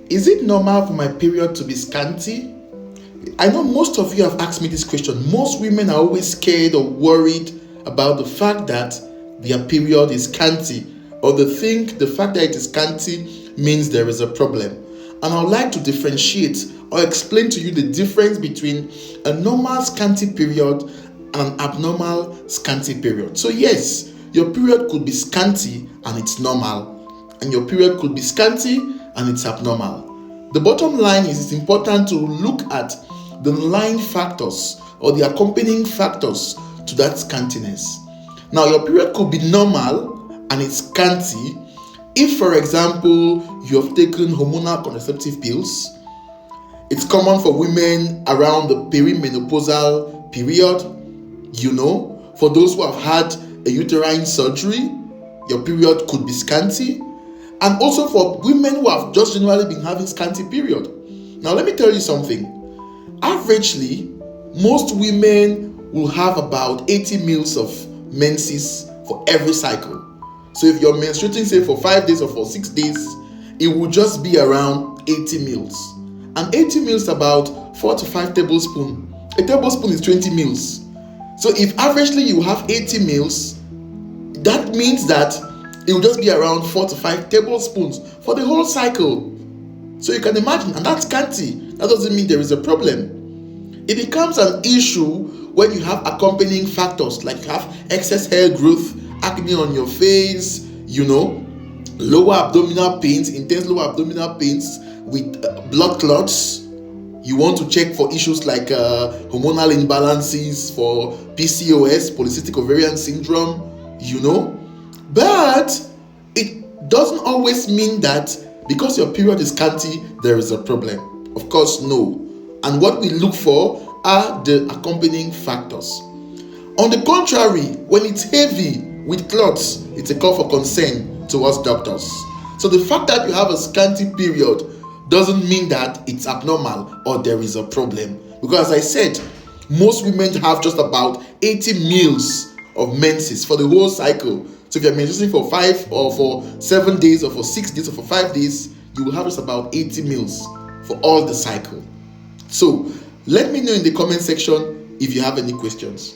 Is it normal for my period to be scanty? I know most of you have asked me this question. Most women are always scared or worried about the fact that their period is scanty, or they think the fact that it is scanty means there is a problem. And I would like to differentiate or explain to you the difference between a normal scanty period and an abnormal scanty period. So yes, your period could be scanty and it's normal, and your period could be scanty and it's abnormal. The bottom line is it's important to look at the underlying factors or the accompanying factors to that scantiness. Now, your period could be normal and it's scanty if, for example, you have taken hormonal contraceptive pills. It's common for women around the perimenopausal period. For those who have had a uterine surgery, your period could be scanty. And also for women who have just generally been having scanty period. Now, let me tell you something. Averagely, most women will have about 80 mils of menses for every cycle. So if you're menstruating, say, for 5 days or for 6 days, it will just be around 80 mils. And 80 mils is about 4 to 5 tablespoons. A tablespoon is 20 mils. So if averagely you have 80 mils, that means that it will just be around 4 to 5 tablespoons for the whole cycle. So you can imagine, and that's scanty. That doesn't mean there is a problem. It becomes an issue when you have accompanying factors, like you have excess hair growth, acne on your face, lower abdominal pains, intense lower abdominal pains with blood clots. You want to check for issues like hormonal imbalances, for PCOS, polycystic ovarian syndrome, But it doesn't always mean that because your period is scanty, there is a problem. Of course, no. And what we look for are the accompanying factors. On the contrary, when it's heavy with clots, it's a call for concern towards doctors. So the fact that you have a scanty period doesn't mean that it's abnormal or there is a problem. Because as I said, most women have just about 80 mils of menses for the whole cycle. So if you're menstruating for 5 or for 7 days or for 6 days or for 5 days, you will have just about 80 mils for all the cycle. So let me know in the comment section if you have any questions.